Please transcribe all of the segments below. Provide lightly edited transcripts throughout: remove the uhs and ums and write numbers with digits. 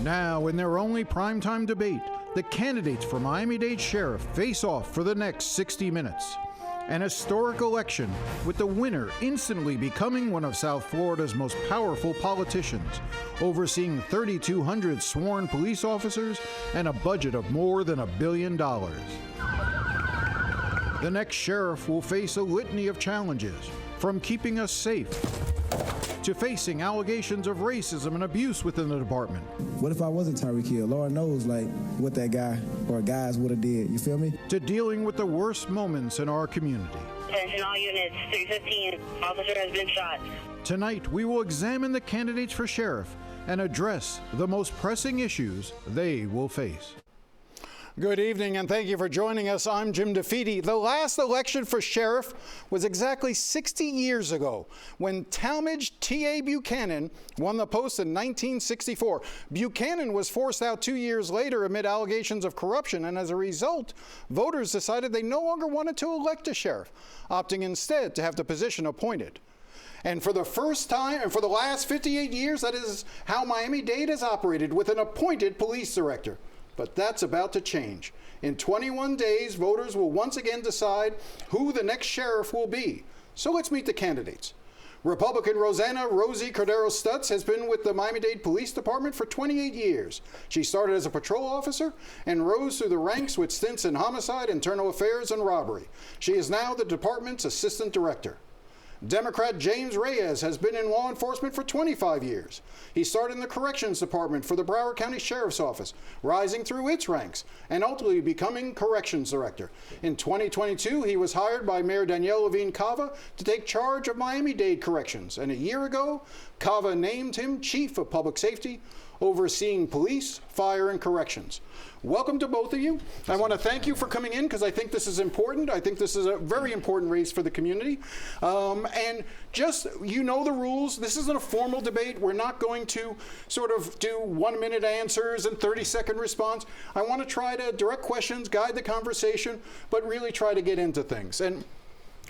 Now, in their only primetime debate, the candidates for Miami-Dade Sheriff face off for the next 60 minutes. An historic election, with the winner instantly becoming one of South Florida's most powerful politicians, overseeing 3,200 sworn police officers and a budget of more than $1 billion. The next sheriff will face a litany of challenges, from keeping us safe to facing allegations of racism and abuse within the department. What if I wasn't Tyreek Hill? Lord knows, what that guy or guys would have did. You feel me? To dealing with the worst moments in our community. Attention all units, 315, officer has been shot. Tonight, we will examine the candidates for sheriff and address the most pressing issues they will face. Good evening, and thank you for joining us. I'm Jim DeFede. The last election for sheriff was exactly 60 years ago when Talmadge T.A. Buchanan won the post in 1964. Buchanan was forced out 2 years later amid allegations of corruption, and as a result, voters decided they no longer wanted to elect a sheriff, opting instead to have the position appointed. And for the first time, and for the last 58 years, that is how Miami-Dade has operated, with an appointed police director. But that's about to change. In 21 days, voters will once again decide who the next sheriff will be. So let's meet the candidates. Republican Rosanna Cordero-Stutz has been with the Miami-Dade Police Department for 28 years. She started as a patrol officer and rose through the ranks with stints in homicide, internal affairs, and robbery. She is now the department's assistant director. Democrat James Reyes has been in law enforcement for 25 years. He started in the Corrections Department for the Broward County Sheriff's Office, rising through its ranks and ultimately becoming Corrections Director. In 2022, he was hired by Mayor Danielle Levine Cava to take charge of Miami-Dade Corrections, and a year ago, Cava named him Chief of Public Safety, overseeing police, fire, and corrections. Welcome to both of you. I want to thank you for coming in because I think this is important. I think this is a very important race for the community. And just, you know the rules. This isn't a formal debate. We're not going to sort of do 1-minute answers and 30-second response. I want to try to direct questions, guide the conversation, but really try to get into things. And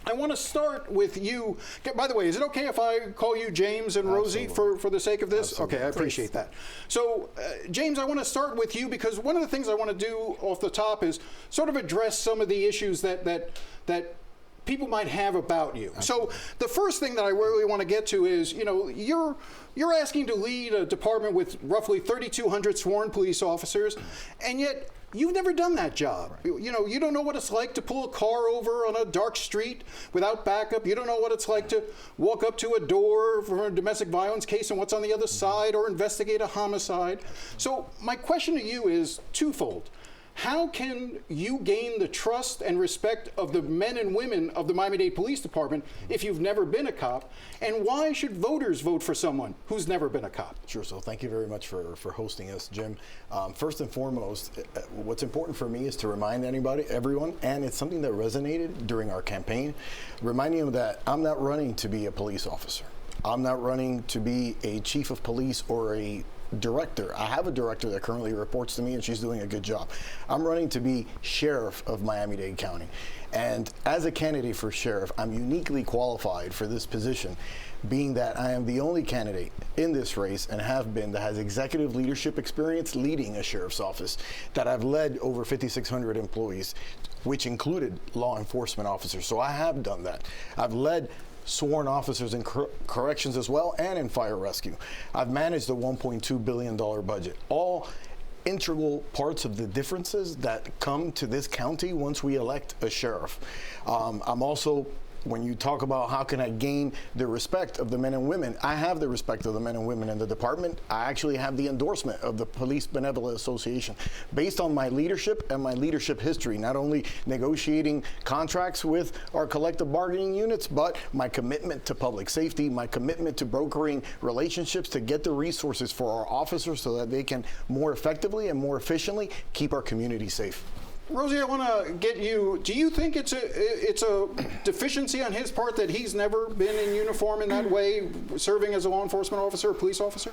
I want to start with you. By the way, is it okay if I call you James and Rosie for the sake of this? Absolutely. Okay, I appreciate that. So, James, I want to start with you because one of the things I want to do off the top is sort of address some of the issues that people might have about you. Absolutely. So the first thing that I really want to get to is, you're asking to lead a department with roughly 3,200 sworn police officers, and yet you've never done that job. Right. You don't know what it's like to pull a car over on a dark street without backup. You don't know what it's like to walk up to a door for a domestic violence case and what's on the other side, or investigate a homicide. So my question to you is twofold. How can you gain the trust and respect of the men and women of the Miami-Dade Police Department if you've never been a cop? And why should voters vote for someone who's never been a cop? Sure. So thank you very much for hosting us, Jim. First and foremost, what's important for me is to remind everyone, and it's something that resonated during our campaign, reminding them that I'm not running to be a police officer. I'm not running to be a chief of police or a director. I have a director that currently reports to me, and she's doing a good job. I'm running to be sheriff of Miami-Dade County. And as a candidate for sheriff, I'm uniquely qualified for this position, being that I am the only candidate in this race, and have been, that has executive leadership experience leading a sheriff's office, that I've led over 5,600 employees, which included law enforcement officers. So I have done that. I've led sworn officers in corrections as well, and in fire rescue. I've managed a $1.2 billion budget, all integral parts of the differences that come to this county once we elect a sheriff. I'm also, when you talk about how can I gain the respect of the men and women, I have the respect of the men and women in the department. I actually have the endorsement of the Police Benevolent Association based on my leadership and my leadership history, not only negotiating contracts with our collective bargaining units, but my commitment to public safety, my commitment to brokering relationships to get the resources for our officers so that they can more effectively and more efficiently keep our community safe. Rosie, I want to get you. Do you think it's a deficiency on his part that he's never been in uniform in that way, serving as a law enforcement officer or police officer?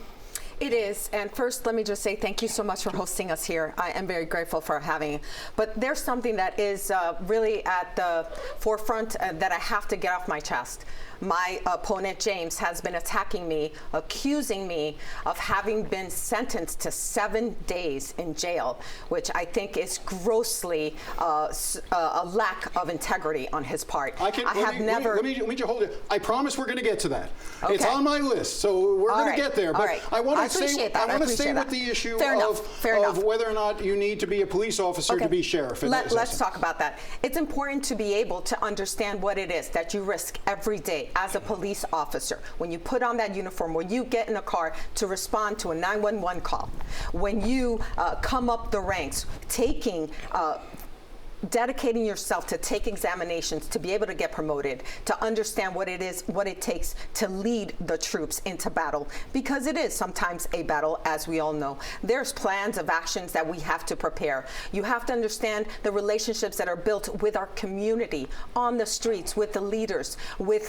It is, and first let me just say thank you so much for hosting us here. I am very grateful for having you. But there's something that is really at the forefront that I have to get off my chest. My opponent, James, has been attacking me, accusing me of having been sentenced to 7 days in jail, which I think is grossly a lack of integrity on his part. Let me just hold it. I promise we're going to get to that. Okay. It's on my list, so we're going to get there. But I want to stay with the issue of whether or not you need to be a police officer to be sheriff. Let's talk about that. It's important to be able to understand what it is that you risk every day as a police officer. When you put on that uniform, when you get in a car to respond to a 911 call, when you come up the ranks, dedicating yourself to take examinations, to be able to get promoted, to understand what it takes to lead the troops into battle, because it is sometimes a battle, as we all know. There's plans of actions that we have to prepare. You have to understand the relationships that are built with our community, on the streets, with the leaders, with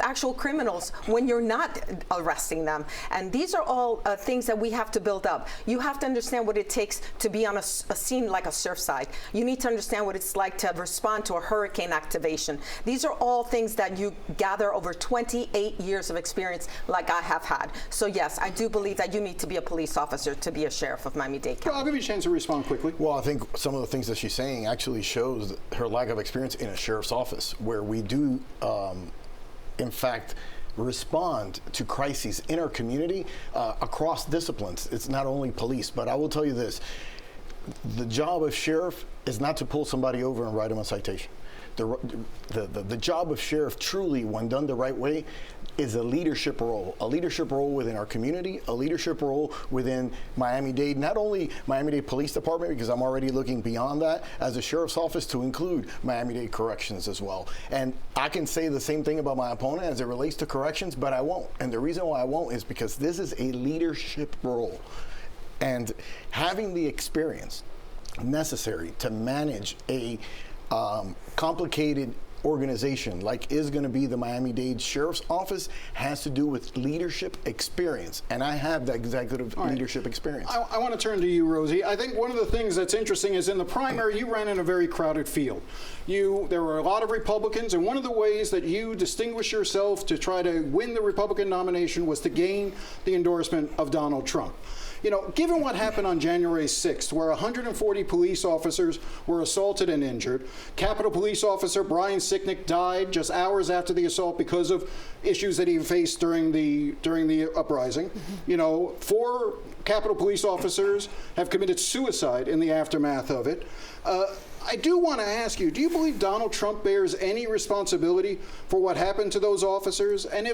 actual criminals when you're not arresting them. And these are all things that we have to build up. You have to understand what it takes to be on a scene like a Surfside. You need to understand what it's like to respond to a hurricane activation. These are all things that you gather over 28 years of experience like I have had. So yes, I do believe that you need to be a police officer to be a sheriff of Miami-Dade County. Well, I'll give you a chance to respond quickly. Well, I think some of the things that she's saying actually shows her lack of experience in a sheriff's office, where we do, in fact, respond to crises in our community across disciplines. It's not only police, but I will tell you this. The job of sheriff is not to pull somebody over and write them a citation. The job of sheriff, truly, when done the right way, is a leadership role within our community, a leadership role within Miami-Dade, not only Miami-Dade Police Department, because I'm already looking beyond that as a sheriff's office to include Miami-Dade Corrections as well. And I can say the same thing about my opponent as it relates to corrections, but I won't. And the reason why I won't is because this is a leadership role. And having the experience necessary to manage a complicated organization like is going to be the Miami-Dade Sheriff's Office has to do with leadership experience, and I have that executive leadership experience. I want to turn to you, Rosie. I think one of the things that's interesting is in the primary you ran in a very crowded field. There were a lot of Republicans, and one of the ways that you distinguished yourself to try to win the Republican nomination was to gain the endorsement of Donald Trump. You know, given what happened on January 6th, where 140 police officers were assaulted and injured, Capitol Police Officer Brian Sicknick died just hours after the assault because of issues that he faced during the uprising. You know, 4 Capitol Police officers have committed suicide in the aftermath of it. I do want to ask you, do you believe Donald Trump bears any responsibility for what happened to those officers? And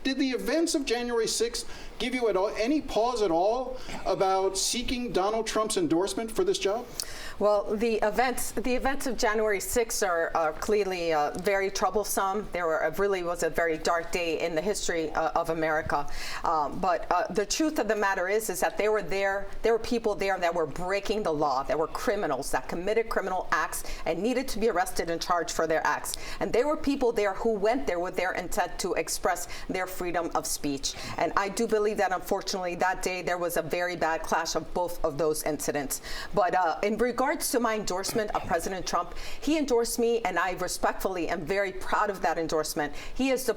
did the events of January 6th give you any pause at all about seeking Donald Trump's endorsement for this job? Well, the events of January 6th are clearly very troublesome. Really was a very dark day in the history of America. But the truth of the matter is that there were people there that were breaking the law, that were criminals, that committed criminal acts and needed to be arrested and charged for their acts. And there were people there who went there with their intent to express their freedom of speech. And I do believe that, unfortunately, that day there was a very bad clash of both of those incidents. But in regards to my endorsement of President Trump, he endorsed me, and I respectfully am very proud of that endorsement. He is the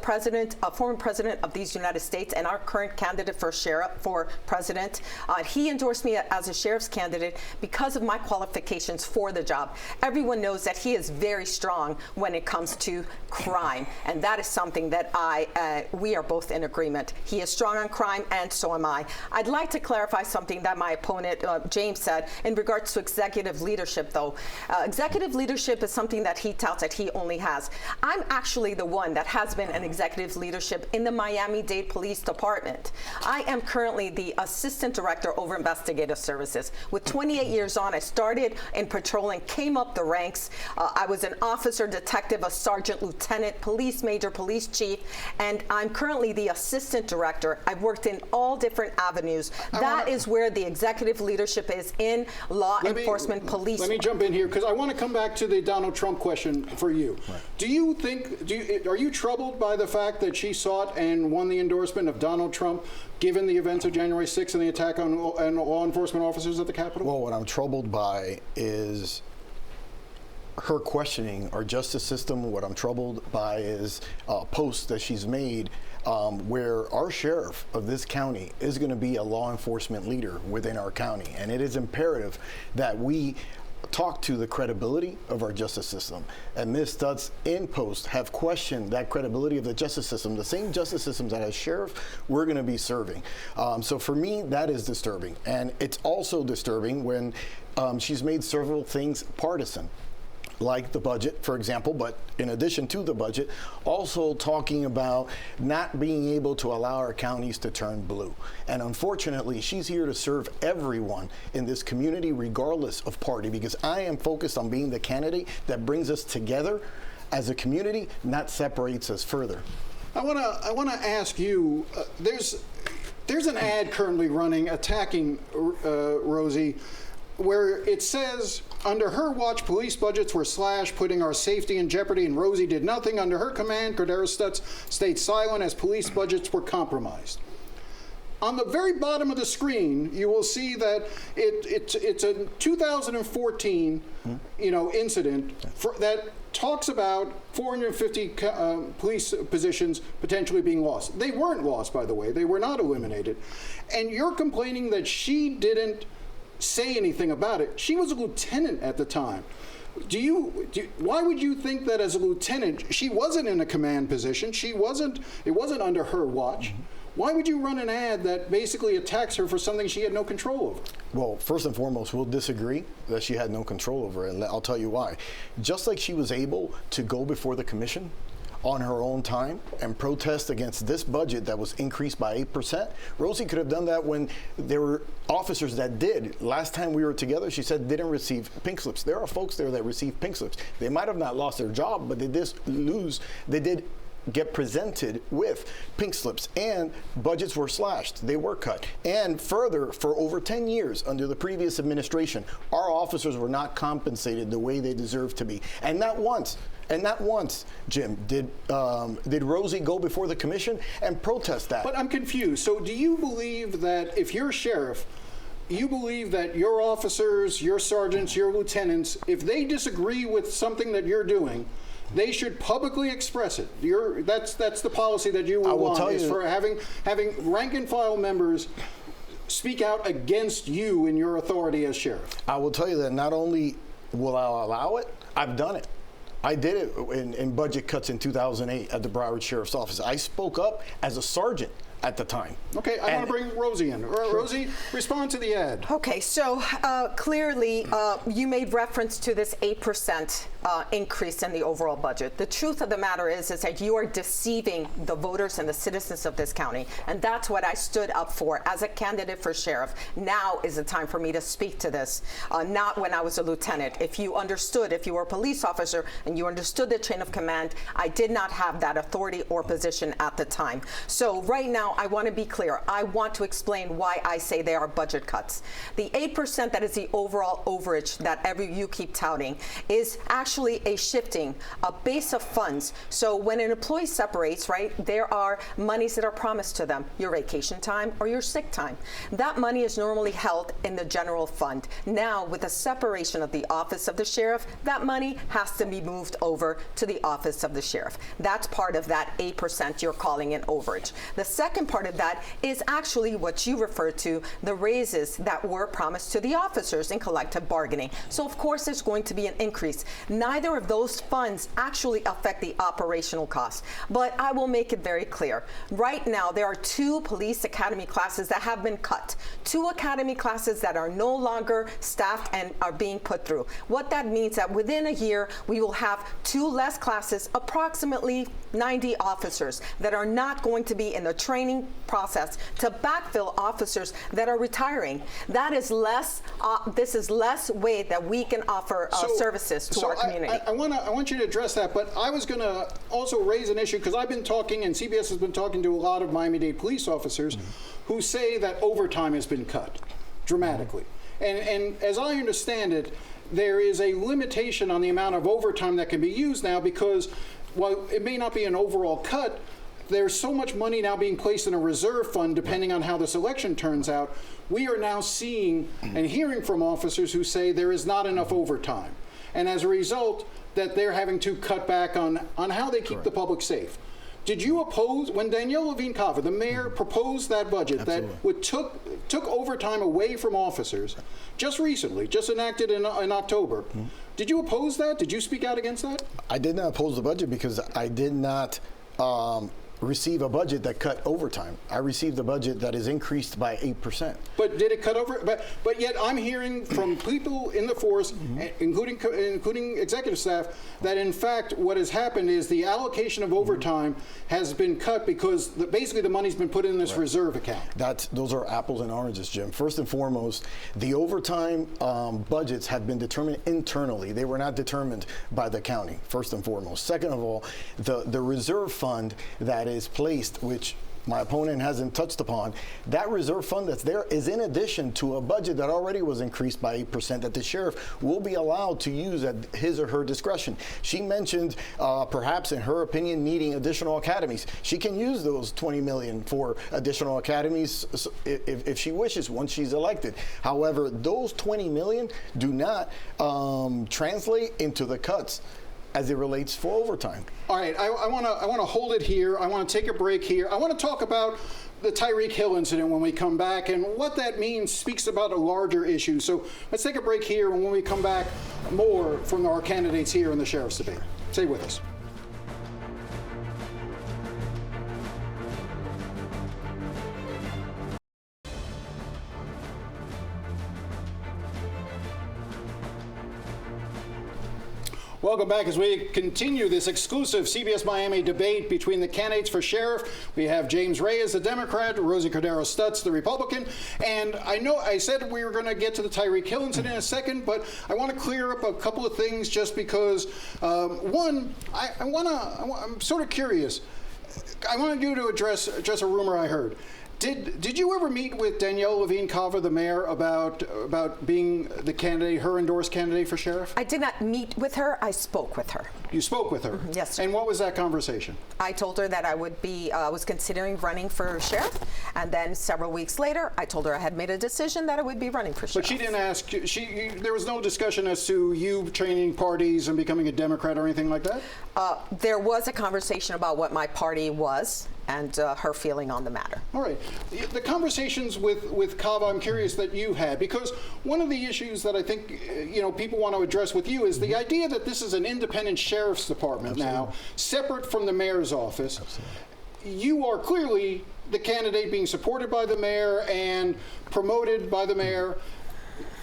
former president of these United States and our current candidate for president. He endorsed me as a sheriff's candidate because of my qualifications for the job. Everyone knows that he is very strong when it comes to crime, and that is something that we are both in agreement. He is strong on crime, and so am I. I'd like to clarify something that my opponent, James, said in regards to executive leadership, though. Executive leadership is something that he touts that he only has. I'm actually the one that has been an executive leadership in the Miami-Dade Police Department. I am currently the assistant director over investigative services. With 28 years on, I started in patrolling, came up the ranks. I was an officer, detective, a sergeant, lieutenant, police major, police chief, and I'm currently the assistant director. I've worked in all different avenues. That is where the executive leadership is in law enforcement, police. Let me jump in here because I want to come back to the Donald Trump question for you. Right. Do you think, are you troubled by the fact that she sought and won the endorsement of Donald Trump, given the events of January 6th and the attack on law enforcement officers at the Capitol? Well, what I'm troubled by is her questioning our justice system. What I'm troubled by is posts that she's made where our sheriff of this county is going to be a law enforcement leader within our county. And it is imperative that we talk to the credibility of our justice system. And Ms. Stutz in post have questioned that credibility of the justice system, the same justice systems that as sheriff we're going to be serving. So for me, that is disturbing. And it's also disturbing when she's made several things partisan, like the budget, for example, but in addition to the budget, also talking about not being able to allow our counties to turn blue. And unfortunately, she's here to serve everyone in this community, regardless of party, because I am focused on being the candidate that brings us together as a community, not separates us further. I want to ask you, there's an ad currently running attacking Rosie, where it says, under her watch, police budgets were slashed, putting our safety in jeopardy, and Rosie did nothing. Under her command, Cordero-Stutz stayed silent as police budgets were compromised. On the very bottom of the screen, you will see that it's a 2014 incident that talks about 450 police positions potentially being lost. They weren't lost, by the way. They were not eliminated. And you're complaining that she didn't say anything about it. She was a lieutenant at the time. Why would you think that as a lieutenant, she wasn't in a command position? It wasn't under her watch. Mm-hmm. Why would you run an ad that basically attacks her for something she had no control over? Well, first and foremost, we'll disagree that she had no control over it, and I'll tell you why. Just like she was able to go before the commission on her own time and protest against this budget that was increased by 8%. Rosie could have done that when there were officers that did. Last time we were together, she said didn't receive pink slips. There are folks there that receive pink slips. They might have not lost their job, but they did get presented with pink slips, and budgets were slashed. They were cut. And further, for over 10 years under the previous administration, our officers were not compensated the way they deserved to be. And not once, Jim, did Rosie go before the commission and protest that. But I'm confused. So do you believe that if you're a sheriff, you believe that your officers, your sergeants, your lieutenants, if they disagree with something that you're doing, they should publicly express it? That's the policy that you will want, is for having rank and file members speak out against you in your authority as sheriff. I will tell you that not only will I allow it, I've done it. I did it in budget cuts in 2008 at the Broward Sheriff's Office. I spoke up as a sergeant at the time. Okay, I want to bring Rosie in. Rosie, respond to the ad. Okay, so clearly you made reference to this 8% increase in the overall budget. The truth of the matter is that you are deceiving the voters and the citizens of this county, and that's what I stood up for as a candidate for sheriff. Now is the time for me to speak to this, not when I was a lieutenant. If you were a police officer and you understood the chain of command, I did not have that authority or position at the time. So right now, I want to be clear. I want to explain why I say they are budget cuts. The 8% that is the overall overage that you keep touting is actually a shifting, a base of funds. So when an employee separates, right, there are monies that are promised to them, your vacation time or your sick time. That money is normally held in the general fund. Now, with the separation of the office of the sheriff, that money has to be moved over to the office of the sheriff. That's part of that 8% you're calling an overage. The second part of that is actually what you referred to, the raises that were promised to the officers in collective bargaining. So of course there's going to be an increase. Neither of those funds actually affect the operational costs, but I will make it very clear. Right now there are 2 police academy classes that have been cut, 2 academy classes that are no longer staffed and are being put through. What that means that within a year we will have 2 less classes, approximately 90 officers that are not going to be in the training process to backfill officers that are retiring. That is less. This is less way that we can offer services to our community. I want you to address that, but I was going to also raise an issue because I've been talking, and CBS has been talking to a lot of Miami-Dade police officers who say that overtime has been cut dramatically. And as I understand it, there is a limitation on the amount of overtime that can be used now because while it may not be an overall cut, there's so much money now being placed in a reserve fund depending on how this election turns out. We are now seeing and hearing from officers who say there is not enough overtime. And as a result, that they're having to cut back on how they keep the public safe. Did you oppose, when Danielle Levine-Cava, the mayor, proposed that budget that took overtime away from officers just recently, just enacted in October, did you oppose that? Did you speak out against that? I did not oppose the budget because I did not receive a budget that cut overtime. I received a budget that is increased by 8%. But did it cut over? But yet I'm hearing from people in the force, including executive staff, that in fact what has happened is the allocation of overtime has been cut because basically the money's been put in this reserve account. Those are apples and oranges, Jim. First and foremost, the overtime budgets have been determined internally. They were not determined by the county, first and foremost. Second of all, the reserve fund that is placed, which my opponent hasn't touched upon, that reserve fund that's there is in addition to a budget that already was increased by 8% that the sheriff will be allowed to use at his or her discretion. She mentioned perhaps in her opinion needing additional academies. She can use those $20 million for additional academies if she wishes once she's elected. However, those $20 million do not translate into the cuts as it relates for overtime. All right, I want to hold it here. I want to take a break here. I want to talk about the Tyreek Hill incident when we come back, and what that means speaks about a larger issue. So let's take a break here, and when we come back, more from our candidates here in the sheriff's debate. Stay with us. Welcome back as we continue this exclusive CBS Miami debate between the candidates for sheriff. We have James Reyes, the Democrat, Rosie Cordero-Stutz, the Republican. And I know I said we were going to get to the Tyreek Hill incident in a second, but I want to clear up a couple of things just because, one, I'm sort of curious. I wanted you to address a rumor I heard. Did you ever meet with Danielle Levine-Cava, the mayor, about being the candidate, her endorsed candidate for sheriff? I did not meet with her. I spoke with her. You spoke with her? Yes. And what was that conversation? I told her that I would be was considering running for sheriff, and then several weeks later, I told her I had made a decision that I would be running for sheriff. But she didn't ask. There was no discussion as to you changing parties and becoming a Democrat or anything like that? There was a conversation about what my party was and her feeling on the matter. All right. The conversations with Cava, I'm curious that you had, because one of the issues that I think people want to address with you is the idea that this is an independent sheriff's department now, separate from the mayor's office. You are clearly the candidate being supported by the mayor and promoted by the mayor.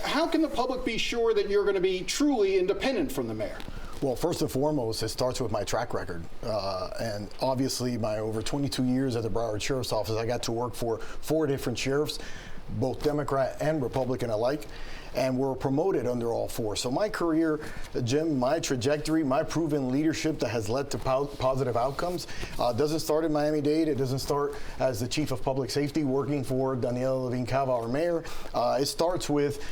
How can the public be sure that you're going to be truly independent from the mayor? Well, first and foremost, it starts with my track record. And obviously, my over 22 years at the Broward Sheriff's Office, I got to work for 4 different sheriffs, both Democrat and Republican alike, and were promoted under all 4. So my career, Jim, my trajectory, my proven leadership that has led to positive outcomes doesn't start in Miami-Dade. It doesn't start as the chief of public safety working for Danielle Levine-Cava, our mayor. It starts with,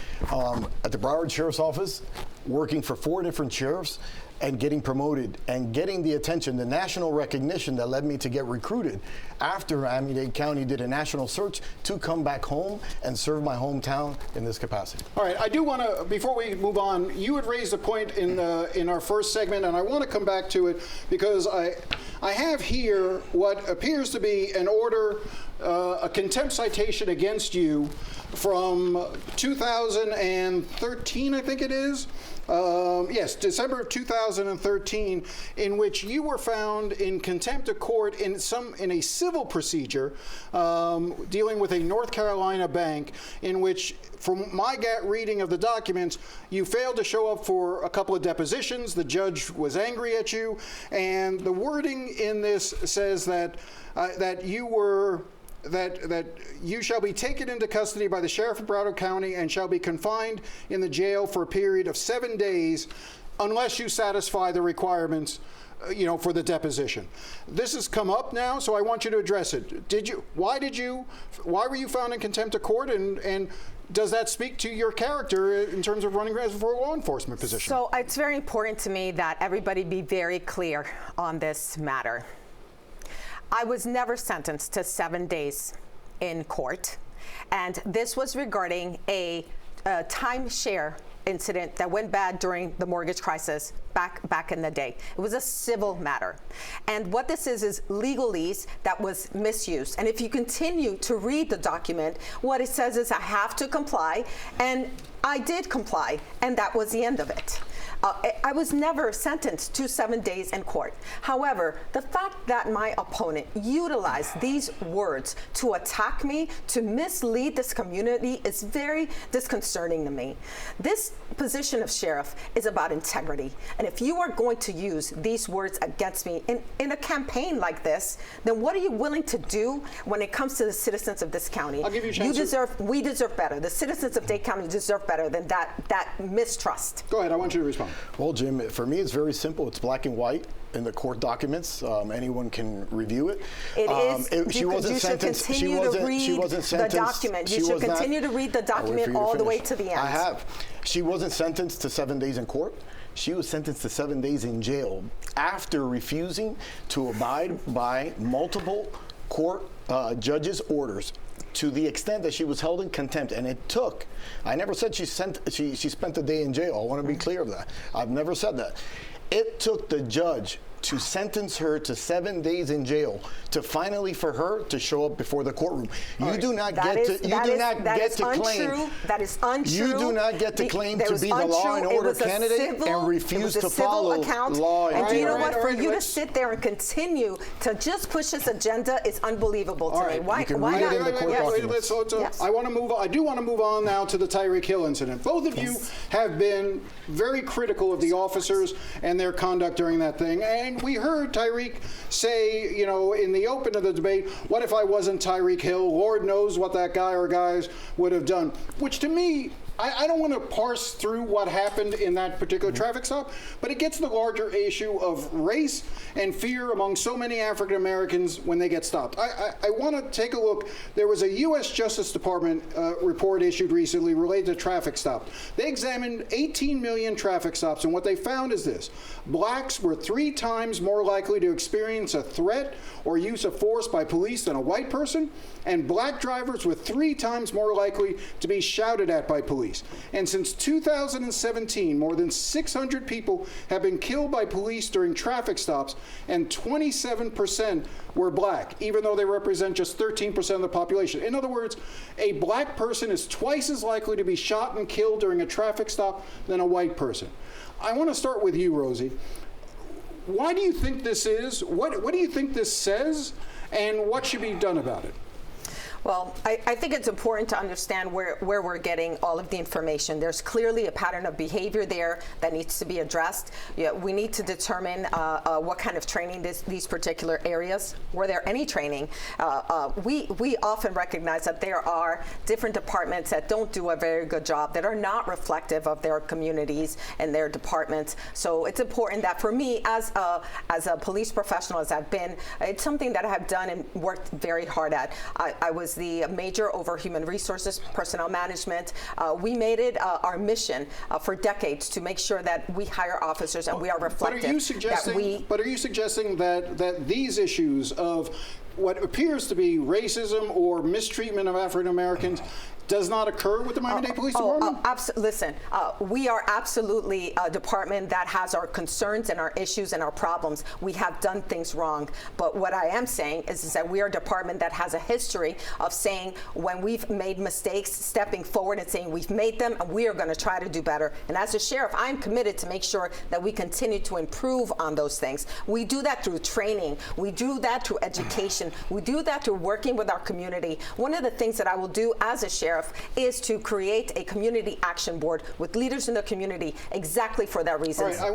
at the Broward Sheriff's Office, working for 4 different sheriffs and getting promoted and getting the attention, the national recognition that led me to get recruited after Miami-Dade County did a national search to come back home and serve my hometown in this capacity. All right, I do want to, before we move on, you had raised a point in our first segment, and I want to come back to it because I have here what appears to be an order, a contempt citation against you from 2013, I think it is. Yes, December of 2013, in which you were found in contempt of court in a civil procedure dealing with a North Carolina bank, in which, from my reading of the documents, you failed to show up for a couple of depositions. The judge was angry at you, and the wording in this says that you shall be taken into custody by the sheriff of Broward County and shall be confined in the jail for a period of 7 days unless you satisfy the requirements for the deposition. This has come up now, so I want you to address it. Why were you found in contempt of court, and does that speak to your character in terms of running for a law enforcement position? So it's very important to me that everybody be very clear on this matter. I was never sentenced to 7 days in court, and this was regarding a timeshare incident that went bad during the mortgage crisis back in the day. It was a civil matter. And what this is legalese that was misused. And if you continue to read the document, what it says is I have to comply, and I did comply, and that was the end of it. I was never sentenced to 7 days in court. However, the fact that my opponent utilized these words to attack me, to mislead this community, is very disconcerting to me. This position of sheriff is about integrity. And if you are going to use these words against me in a campaign like this, then what are you willing to do when it comes to the citizens of this county? I'll give you a chance. We deserve better. The citizens of Dade County deserve better than that mistrust. Go ahead, I want you to respond. Well, Jim, for me, it's very simple. It's black and white in the court documents. Anyone can review it. It is. She wasn't sentenced. She wasn't sentenced. The document. You should continue to read the document all the way to the end. I have. She wasn't sentenced to 7 days in court. She was sentenced to 7 days in jail after refusing to abide by multiple court judges' orders, to the extent that she was held in contempt. And it took, I never said she spent a day in jail. I want to be clear of that. I've never said that. It took the judge to sentence her to 7 days in jail to finally for her to show up before the courtroom. You do not get to claim. That is untrue. You do not get to claim to be the law and order candidate and refuse to follow law and order. And do you know what? For you to sit there and continue to just push this agenda is unbelievable to me. Why not? I want to move on. I do want to move on now to the Tyreek Hill incident. Both of you have been very critical of the officers and their conduct during that thing. And we heard Tyreek say, you know, in the open of the debate, what if I wasn't Tyreek Hill? Lord knows what that guy or guys would have done. Which to me, I don't want to parse through what happened in that particular traffic stop, but it gets to the larger issue of race and fear among so many African Americans when they get stopped. I want to take a look. There was a U.S. Justice Department report issued recently related to traffic stops. They examined 18 million traffic stops, and what they found is this. Blacks were 3 times more likely to experience a threat or use of force by police than a white person, and black drivers were 3 times more likely to be shouted at by police. And since 2017, more than 600 people have been killed by police during traffic stops, and 27% were black, even though they represent just 13% of the population. In other words, a black person is twice as likely to be shot and killed during a traffic stop than a white person. I want to start with you, Rosie. Why do you think this is? What do you think this says? And what should be done about it? Well, I think it's important to understand where we're getting all of the information. There's clearly a pattern of behavior there that needs to be addressed. We need to determine what kind of training these particular areas. Were there any training? We often recognize that there are different departments that don't do a very good job, that are not reflective of their communities and their departments. So it's important that for me, as a police professional, as I've been, it's something that I have done and worked very hard at. I was the major over human resources, personnel management. We made it our mission for decades to make sure that we hire officers and we are reflective. But are you suggesting that these issues of what appears to be racism or mistreatment of African Americans does not occur with the Miami-Dade Police Department? Listen, we are absolutely a department that has our concerns and our issues and our problems. We have done things wrong. But what I am saying is that we are a department that has a history of saying when we've made mistakes, stepping forward and saying we've made them and we are going to try to do better. And as a sheriff, I'm committed to make sure that we continue to improve on those things. We do that through training. We do that through education. We do that through working with our community. One of the things that I will do as a sheriff is to create a community action board with leaders in the community exactly for that reason. All right, I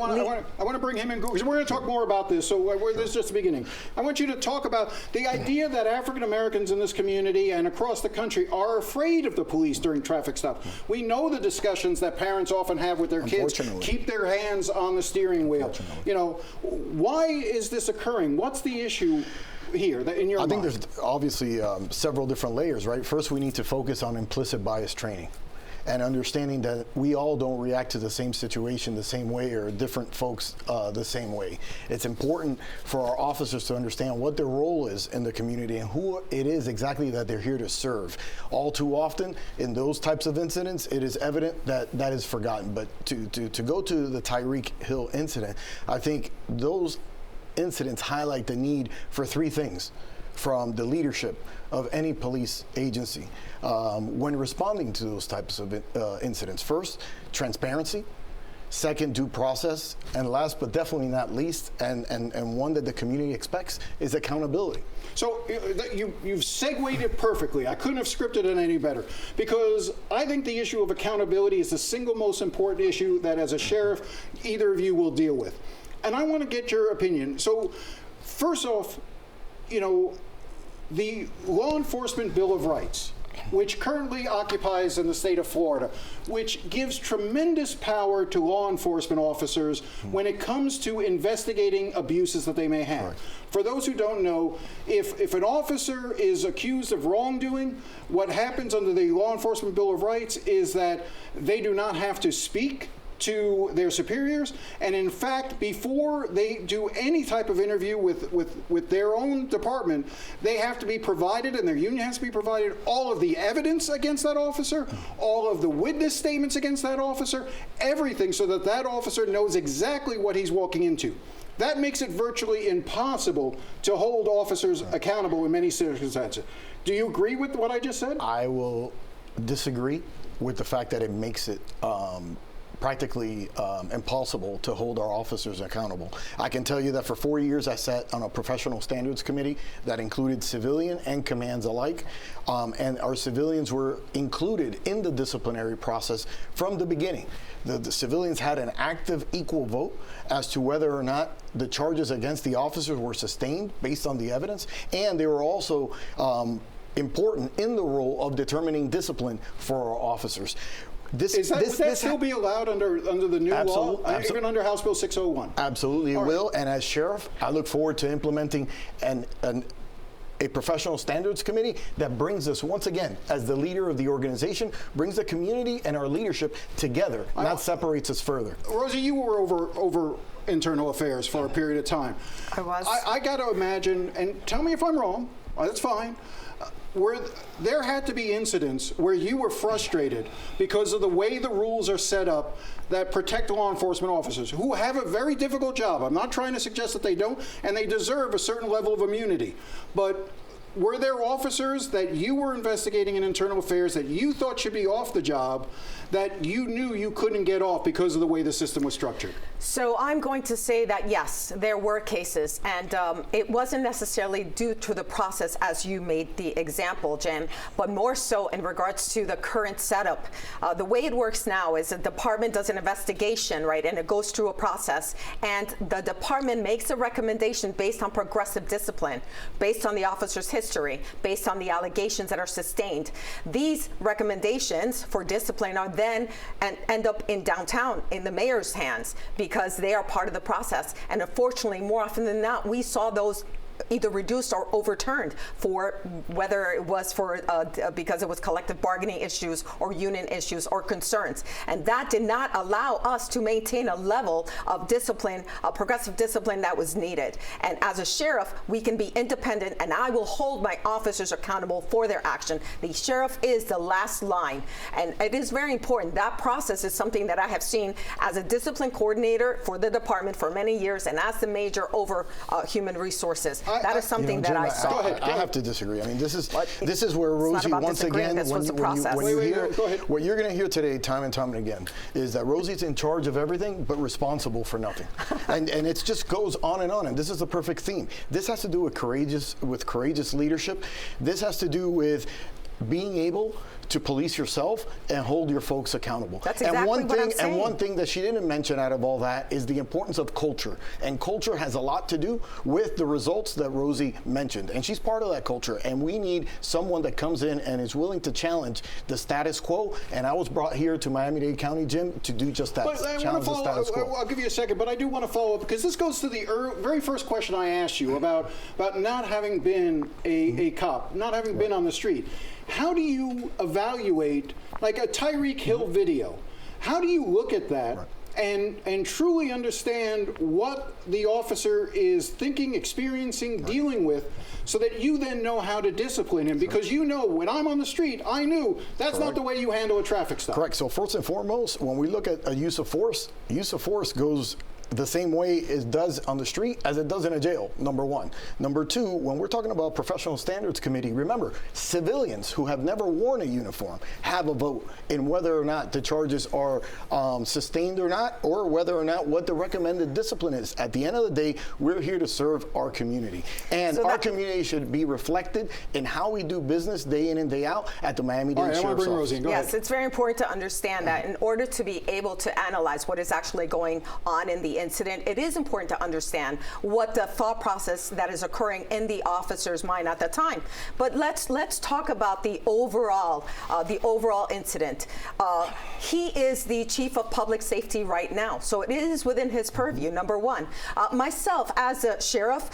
want to bring him in. We're going to talk more about this, so this is just the beginning. I want you to talk about the idea that African Americans in this community and across the country are afraid of the police during traffic stops. We know the discussions that parents often have with their kids. Keep their hands on the steering wheel. You know, why is this occurring? What's the issue here in your mind? I think there's obviously several different layers, right? First, we need to focus on implicit bias training and understanding that we all don't react to the same situation the same way, or different folks the same way. It's important for our officers to understand what their role is in the community and who it is exactly that they're here to serve. All too often in those types of incidents, it is evident that that is forgotten. But to go to the Tyreek Hill incident, I think those incidents highlight the need for three things from the leadership of any police agency when responding to those types of incidents. First, transparency. Second, due process. And last but definitely not least, and one that the community expects, is accountability. So you've segued it perfectly. I couldn't have scripted it any better, because I think the issue of accountability is the single most important issue that, as a sheriff, either of you will deal with. And I want to get your opinion. So first off, you know, the Law Enforcement Bill of Rights, which currently occupies in the state of Florida, which gives tremendous power to law enforcement officers when it comes to investigating abuses that they may have. Right. For those who don't know, if an officer is accused of wrongdoing, what happens under the Law Enforcement Bill of Rights is that they do not have to speak to their superiors, and in fact, before they do any type of interview with their own department, they have to be provided, and their union has to be provided, all of the evidence against that officer, all of the witness statements against that officer, everything, so that that officer knows exactly what he's walking into. That makes it virtually impossible to hold officers accountable in many circumstances. Do you agree with what I just said? I will disagree with the fact that it makes it practically impossible to hold our officers accountable. I can tell you that for 4 years I sat on a professional standards committee that included civilian and commands alike, and our civilians were included in the disciplinary process from the beginning. The civilians had an active equal vote as to whether or not the charges against the officers were sustained based on the evidence, and they were also important in the role of determining discipline for our officers. Would that still be allowed under the new law, even under House Bill 601? Absolutely, it will. And as sheriff, I look forward to implementing a professional standards committee that brings us, once again, as the leader of the organization, brings the community and our leadership together, not separates us further. Rosie, you were over internal affairs for a period of time. I was. I got to imagine, and tell me if I'm wrong, that's fine, where there had to be incidents where you were frustrated because of the way the rules are set up that protect law enforcement officers who have a very difficult job. I'm not trying to suggest that they don't, and they deserve a certain level of immunity. But were there officers that you were investigating in internal affairs that you thought should be off the job that you knew you couldn't get off because of the way the system was structured? So I'm going to say that, yes, there were cases, and it wasn't necessarily due to the process as you made the example, Jim, but more so in regards to the current setup. The way it works now is the department does an investigation, right, and it goes through a process, and the department makes a recommendation based on progressive discipline, based on the officer's history, based on the allegations that are sustained. These recommendations for discipline are then and end up in downtown in the mayor's hands because they are part of the process. And unfortunately, more often than not, we saw those either reduced or overturned for whether it was for because it was collective bargaining issues or union issues or concerns. And that did not allow us to maintain a level of discipline, progressive discipline that was needed. And as a sheriff, we can be independent, and I will hold my officers accountable for their action. The sheriff is the last line, and it is very important. That process is something that I have seen as a discipline coordinator for the department for many years, and as the major over human resources. That is something that I saw. I have to disagree. I mean, this is where Rosie, once again, what you're going to hear today, time and time and again, is that Rosie's in charge of everything but responsible for nothing, and it just goes on. And this is the perfect theme. This has to do with courageous leadership. This has to do with being able to police yourself and hold your folks accountable. That's exactly what I'm saying. And one thing that she didn't mention out of all that is the importance of culture. And culture has a lot to do with the results that Rosie mentioned. And she's part of that culture. And we need someone that comes in and is willing to challenge the status quo. And I was brought here to Miami-Dade County, Jim, to do just that. But challenge the status quo. I'll give you a second, but I do want to follow up because this goes to the very first question I asked you about not having been a cop, not having been on the street. How do you evaluate, like a Tyreek Hill video? How do you look at that and truly understand what the officer is thinking, experiencing, dealing with, so that you then know how to discipline him? Because you know, when I'm on the street, I knew that's not the way you handle a traffic stop. Correct. So first and foremost, when we look at a use of force goes the same way it does on the street as it does in a jail, number one. Number two, when we're talking about professional standards committee, remember, civilians who have never worn a uniform have a vote in whether or not the charges are sustained or not, or whether or not what the recommended discipline is. At the end of the day, we're here to serve our community. And our community should be reflected in how we do business day in and day out at the Miami-Dade Sheriff's Office. Rosie. Go ahead. It's very important to understand that in order to be able to analyze what is actually going on in the incident, it is important to understand what the thought process that is occurring in the officer's mind at the time. But let's talk about the overall incident. He is the chief of public safety right now, so it is within his purview. Number one, myself as a sheriff,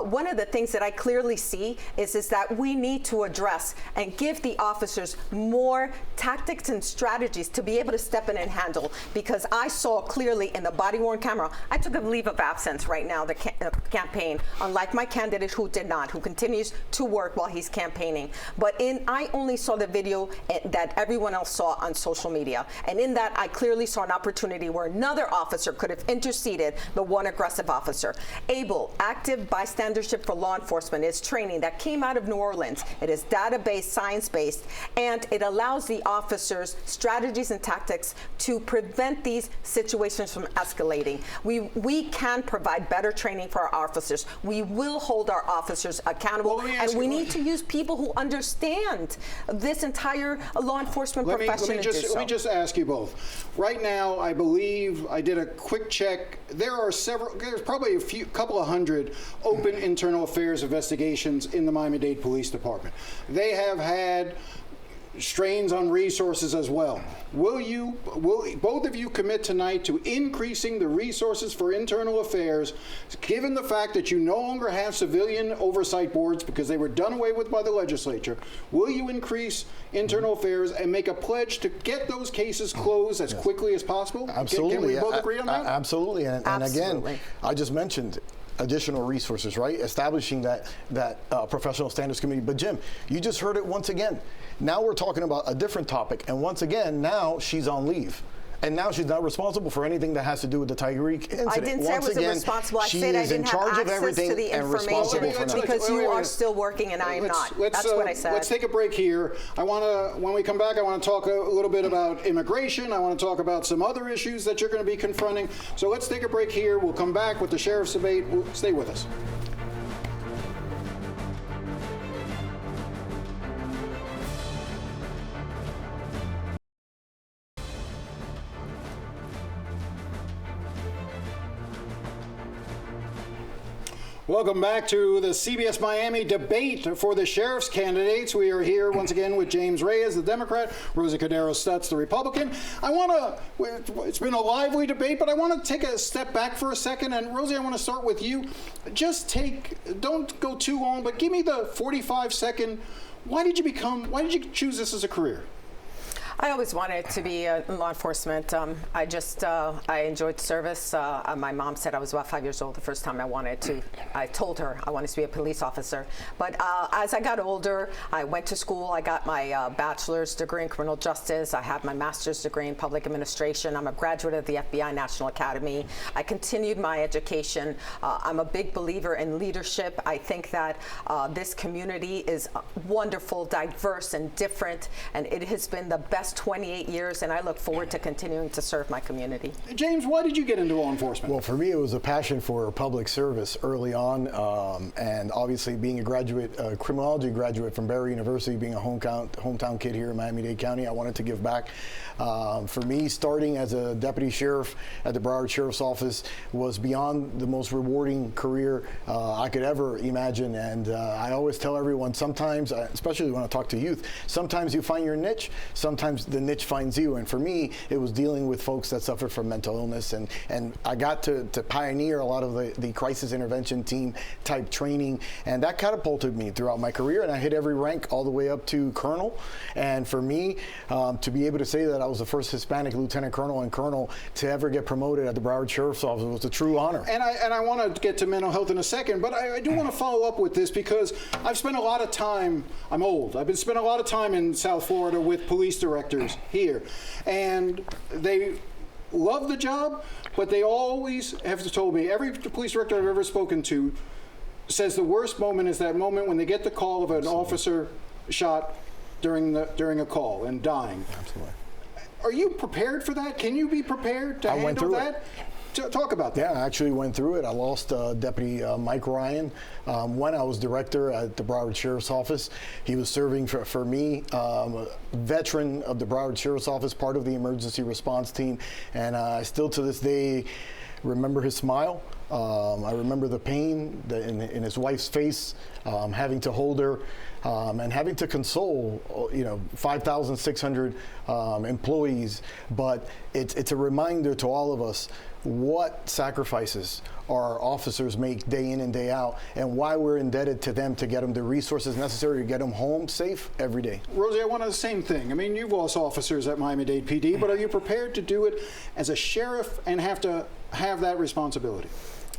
one of the things that I clearly see is that we need to address and give the officers more tactics and strategies to be able to step in and handle, because I saw clearly in the body-worn camera, I took a leave of absence right now, the campaign, unlike my candidate who did not, who continues to work while he's campaigning. But I only saw the video that everyone else saw on social media. And in that, I clearly saw an opportunity where another officer could have interceded the one aggressive officer. ABLE, Active Bystandership for Law Enforcement, is training that came out of New Orleans. It is database, science-based, and it allows the officers strategies and tactics to prevent these situations from escalating. We can provide better training for our officers. We will hold our officers accountable, and we need to use people who understand this entire law enforcement profession. Let me just ask you both. Right now, I believe I did a quick check. There's probably a couple of hundred open internal affairs investigations in the Miami-Dade Police Department. They have had strains on resources as well. Will both of you commit tonight to increasing the resources for internal affairs, given the fact that you no longer have civilian oversight boards because they were done away with by the legislature? Will you increase internal affairs and make a pledge to get those cases closed as quickly as possible? Absolutely. Can we both agree on that? Absolutely. And again, I just mentioned additional resources, right? Establishing that professional standards committee. But Jim, you just heard it once again. Now we're talking about a different topic, and once again, now she's on leave. And now she's not responsible for anything that has to do with the Tyreek incident. I didn't say I wasn't responsible. I said I didn't have access to the information because you are still working and I am not. That's what I said. Let's take a break here. When we come back, I want to talk a little bit about immigration. I want to talk about some other issues that you're going to be confronting. So let's take a break here. We'll come back with the sheriff's debate. Stay with us. Welcome back to the CBS Miami debate for the sheriff's candidates. We are here once again with James Reyes, the Democrat, Rosie Cordero-Stutz, the Republican. It's been a lively debate, but I want to take a step back for a second. And Rosie, I want to start with you. Don't go too long, but give me the 45-second. Why did you choose this as a career? I always wanted to be in law enforcement. I enjoyed service. My mom said I was about 5 years old the first time I told her I wanted to be a police officer. But as I got older, I went to school. I got my bachelor's degree in criminal justice. I have my master's degree in public administration. I'm a graduate of the FBI National Academy. I continued my education. I'm a big believer in leadership. I think that this community is wonderful, diverse, and different, and it has been the best That's 28 years, and I look forward to continuing to serve my community. James, why did you get into law enforcement? Well, for me, it was a passion for public service early on, and obviously being a graduate, criminology graduate from Barry University, being a hometown kid here in Miami-Dade County, I wanted to give back. For me, starting as a deputy sheriff at the Broward Sheriff's Office was beyond the most rewarding career I could ever imagine, and I always tell everyone, sometimes, especially when I talk to youth, sometimes you find your niche, sometimes the niche finds you, and for me, it was dealing with folks that suffer from mental illness, and I got to pioneer a lot of the crisis intervention team type training, and that catapulted me throughout my career, and I hit every rank all the way up to colonel. And for me, to be able to say that I was the first Hispanic lieutenant colonel and colonel to ever get promoted at the Broward Sheriff's Office was a true honor. And I want to get to mental health in a second, but I do want to follow up with this because I've spent a lot of time, I'm old, I've been spending a lot of time in South Florida with police directors here, and they love the job, but they always have told me, every police director I've ever spoken to says the worst moment is that moment when they get the call of an officer shot during a call and dying. Absolutely. Are you prepared for that? Can you be prepared to handle that? Talk about that. Yeah, I actually went through it. I lost Deputy Mike Ryan when I was director at the Broward Sheriff's Office. He was serving for me, veteran of the Broward Sheriff's Office, part of the emergency response team, and I still to this day remember his smile. I remember the pain in his wife's face, having to hold her, and having to console, 5,600 employees. But it's a reminder to all of us what sacrifices our officers make day in and day out, and why we're indebted to them to get them the resources necessary to get them home safe every day. Rosie, I want the same thing. I mean, you've lost officers at Miami-Dade PD, but are you prepared to do it as a sheriff and have to have that responsibility?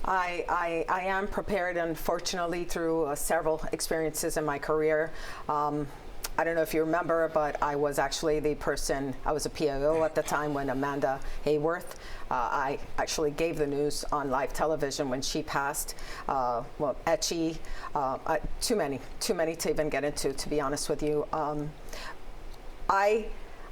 I am prepared, unfortunately, through several experiences in my career. I don't know if you remember, but I was actually I was a PIO at the time when Amanda Hayworth, I actually gave the news on live television when she passed. Etchy, too many to even get into, to be honest with you. I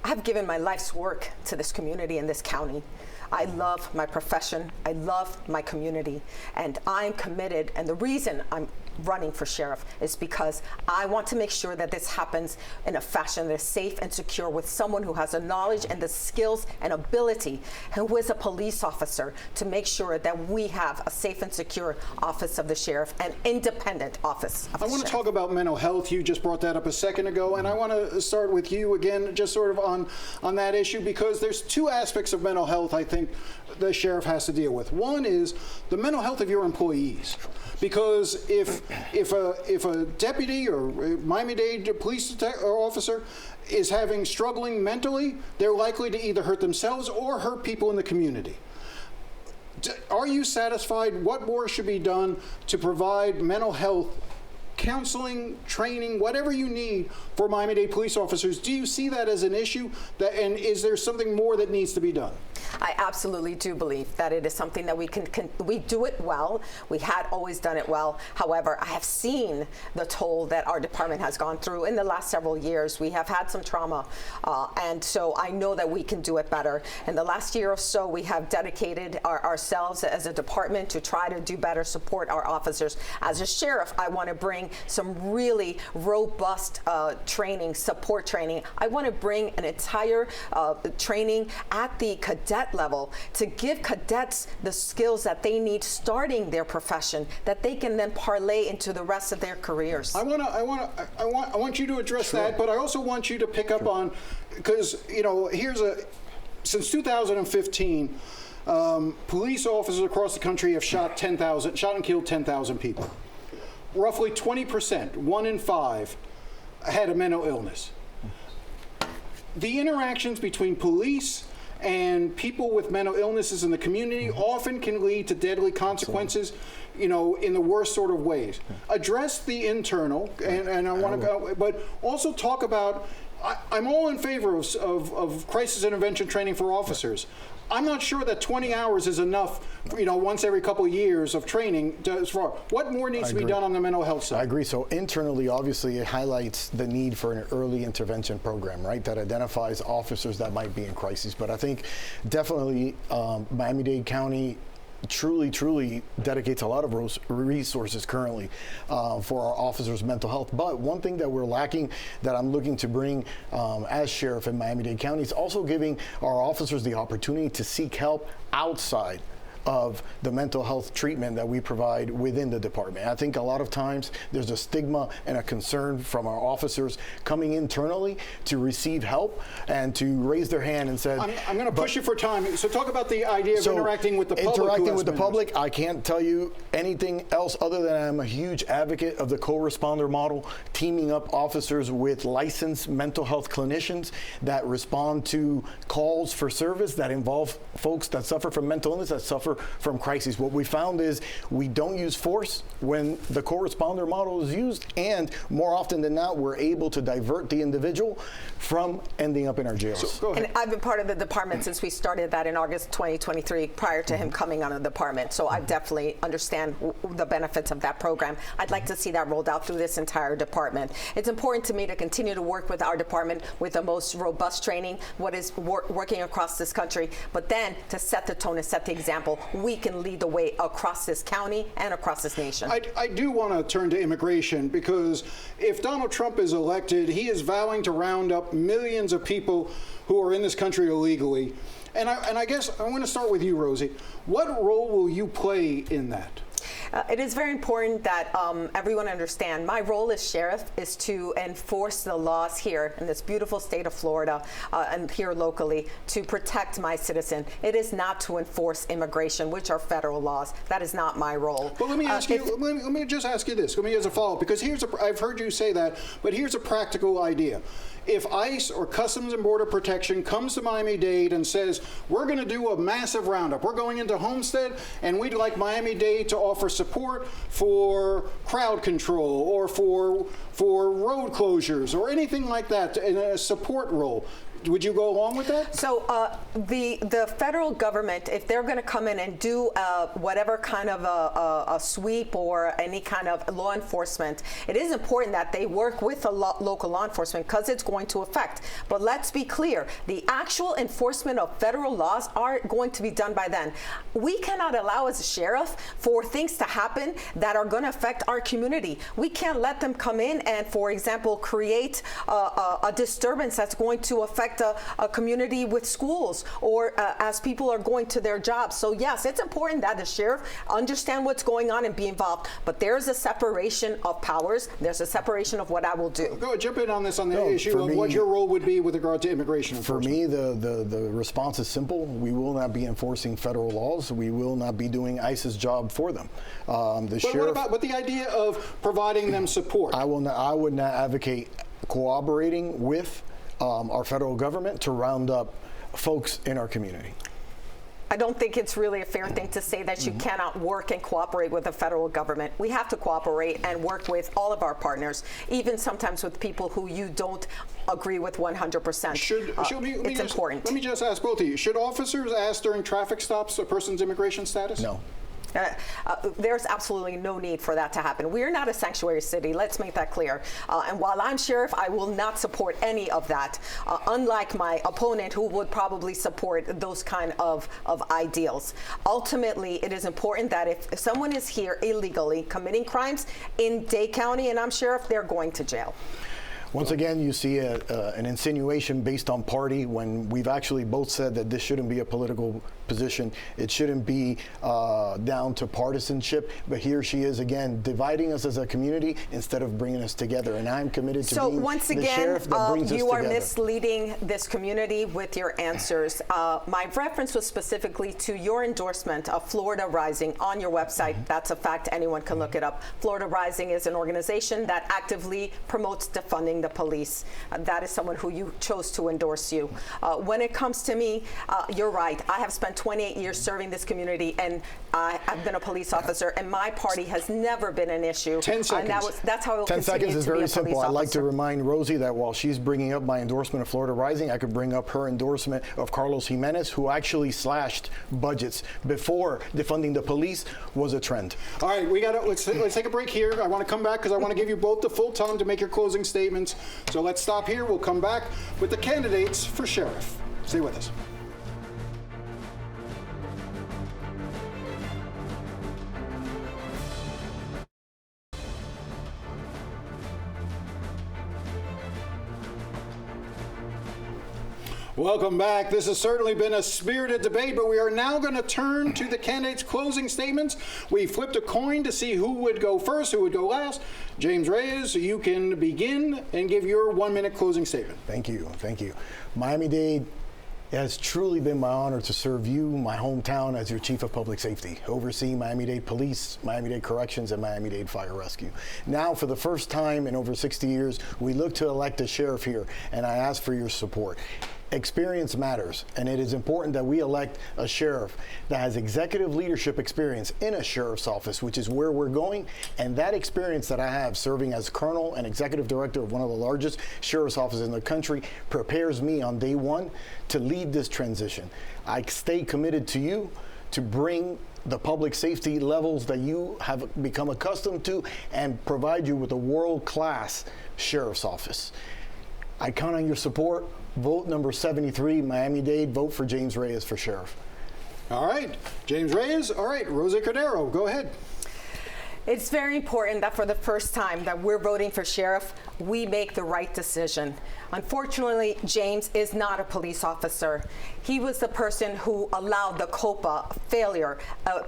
have given my life's work to this community and this county. I love my profession, I love my community, and I'm committed, and the reason I'm running for sheriff is because I want to make sure that this happens in a fashion that is safe and secure with someone who has the knowledge and the skills and ability, who is a police officer, to make sure that we have a safe and secure office of the sheriff, an independent office of the sheriff. I want to talk about mental health. You just brought that up a second ago, and I want to start with you again, just sort of on that issue, because there's two aspects of mental health I think the sheriff has to deal with. One is the mental health of your employees. Because if a deputy or Miami-Dade police officer is struggling mentally, they're likely to either hurt themselves or hurt people in the community. Are you satisfied? What more should be done to provide mental health counseling, training, whatever you need for Miami-Dade police officers? Do you see that as an issue? And is there something more that needs to be done? I absolutely do believe that it is something that we we do it well. We had always done it well. However, I have seen the toll that our department has gone through in the last several years. We have had some trauma, and so I know that we can do it better. In the last year or so, we have dedicated ourselves as a department to try to do better, support our officers. As a sheriff, I want to bring some really robust training, support training. I want to bring an entire training at the cadet level to give cadets the skills that they need starting their profession, that they can then parlay into the rest of their careers. I want you to address that, but I also want you to pick up on, because since 2015, police officers across the country have shot and killed 10,000 people. Roughly 20%, 1 in 5, had a mental illness. The interactions between police and people with mental illnesses in the community often can lead to deadly consequences, in the worst sort of ways. Address the internal, and I want to go, but also talk about I'm all in favor of crisis intervention training for officers. I'm not sure that 20 hours is enough, once every couple of years of training. What more needs to be done on the mental health side? I agree. So internally, obviously, it highlights the need for an early intervention program, right, that identifies officers that might be in crisis. But I think definitely Miami-Dade County truly dedicates a lot of resources currently for our officers' mental health. But one thing that we're lacking that I'm looking to bring as sheriff in Miami-Dade County is also giving our officers the opportunity to seek help outside of the mental health treatment that we provide within the department. I think a lot of times there's a stigma and a concern from our officers coming internally to receive help and to raise their hand and say, I'm going to push you for time. So talk about the idea of interacting with the public. Interacting with the public, I can't tell you anything else other than I'm a huge advocate of the co-responder model, teaming up officers with licensed mental health clinicians that respond to calls for service that involve folks that suffer from mental illness, that suffer from crises. What we found is we don't use force when the co-responder model is used, and more often than not, we're able to divert the individual from ending up in our jails. So, go ahead. And I've been part of the department since we started that in August 2023, prior to him coming on the department. So I definitely understand the benefits of that program. I'd like to see that rolled out through this entire department. It's important to me to continue to work with our department with the most robust training, what is working across this country, but then to set the tone and set the example. We can lead the way across this county and across this nation. I do want to turn to immigration, because if Donald Trump is elected, he is vowing to round up millions of people who are in this country illegally. And I guess I want to start with you, Rosie. What role will you play in that? It is very important that everyone understand my role as sheriff is to enforce the laws here in this beautiful state of Florida and here locally to protect my citizen. It is not to enforce immigration, which are federal laws. That is not my role. But let me ask you, let me just ask you this. Let me as a follow-up, because I've heard you say that, but here's a practical idea. If ICE or Customs and Border Protection comes to Miami-Dade and says, we're going to do a massive roundup, we're going into Homestead, and we'd like Miami-Dade to offer support for crowd control or for road closures or anything like that in a support role, would you go along with that? So the federal government, if they're going to come in and do whatever kind of a sweep or any kind of law enforcement, it is important that they work with the local law enforcement, because it's going to affect. But let's be clear, the actual enforcement of federal laws are going to be done by them. We cannot allow as a sheriff for things to happen that are going to affect our community. We can't let them come in and, for example, create a disturbance that's going to affect a community with schools or as people are going to their jobs. So yes, it's important that the sheriff understand what's going on and be involved, but there's a separation of powers. There's a separation of what I will do. Go jump in on this, on the issue of what your role would be with regard to immigration enforcement. For me, the response is simple. We will not be enforcing federal laws. We will not be doing ICE's job for them. But the idea of providing them support? I would not advocate cooperating with our federal government to round up folks in our community. I don't think it's really a fair thing to say that you cannot work and cooperate with the federal government. We have to cooperate and work with all of our partners, even sometimes with people who you don't agree with 100%. It's important. Let me just ask both of you. Should officers ask during traffic stops a person's immigration status? No. There's absolutely no need for that to happen. We are not a sanctuary city. Let's make that clear. And while I'm sheriff, I will not support any of that, unlike my opponent, who would probably support those kind of ideals. Ultimately, it is important that if someone is here illegally committing crimes in Dade County and I'm sheriff, they're going to jail. Once again, you see an insinuation based on party, when we've actually both said that this shouldn't be a political position. It shouldn't be down to partisanship. But here she is again dividing us as a community instead of bringing us together. And I'm committed to being the sheriff that brings us together. You are misleading this community with your answers. My reference was specifically to your endorsement of Florida Rising on your website. That's a fact. Anyone can look it up. Florida Rising is an organization that actively promotes defunding defunding the police. That is someone who you chose to endorse you. When it comes to me, you're right. I have spent 28 years serving this community, and I've been a police officer, and my party has never been an issue. 10 seconds. And that's how it will 10 continue seconds is to be very a simple. police I'd like to officer. remind Rosie that while she's bringing up my endorsement of Florida Rising, I could bring up her endorsement of Carlos Jimenez, who actually slashed budgets before defunding the police was a trend. All right, let's take a break here. I want to come back because I want to give you both the full time to make your closing statements. So let's stop here. We'll come back with the candidates for sheriff. Stay with us. Welcome back. This has certainly been a spirited debate, but we are now going to turn to the candidates' closing statements. We flipped a coin to see who would go first, who would go last. James Reyes, you can begin and give your 1-minute closing statement. Thank you. Thank you. Miami-Dade, it has truly been my honor to serve you, my hometown, as your Chief of Public Safety, overseeing Miami-Dade Police, Miami-Dade Corrections, and Miami-Dade Fire Rescue. Now, for the first time in over 60 years, we look to elect a sheriff here, and I ask for your support. Experience matters, and it is important that we elect a sheriff that has executive leadership experience in a sheriff's office, which is where we're going. And that experience that I have serving as colonel and executive director of one of the largest sheriff's offices in the country prepares me on day one to lead this transition. I stay committed to you to bring the public safety levels that you have become accustomed to and provide you with a world-class sheriff's office. I count on your support. Vote number 73, Miami-Dade. Vote for James Reyes for sheriff. All right, James Reyes. All right, Rosa Cordero, go ahead. It's very important that for the first time that we're voting for sheriff, we make the right decision. Unfortunately, James is not a police officer. He was the person who allowed the COPA failure,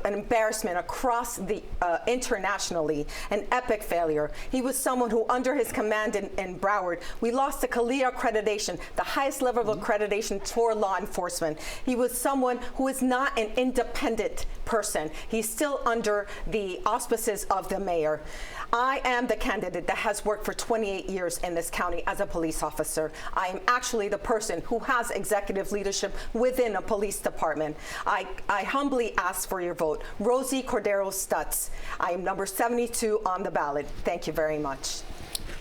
an embarrassment across the internationally, an epic failure. He was someone who, under his command in Broward, we lost the CALEA accreditation, the highest level of accreditation for law enforcement. He was someone who is not an independent person. He's still under the auspices of the mayor. I am the candidate that has worked for 28 years in this county as a police officer. I am actually the person who has executive leadership within a police department. I humbly ask for your vote. Rosie Cordero-Stutz. I am number 72 on the ballot. Thank you very much.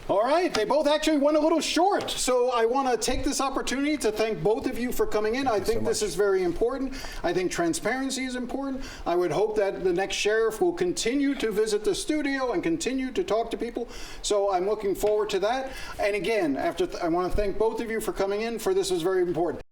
All right, they both actually went a little short, so I want to take this opportunity to thank both of you for coming in. I think this is very important. I think transparency is important. I would hope that the next sheriff will continue to visit the studio and continue to talk to people, so I'm looking forward to that. And again, I want to thank both of you for coming in, for this was very important.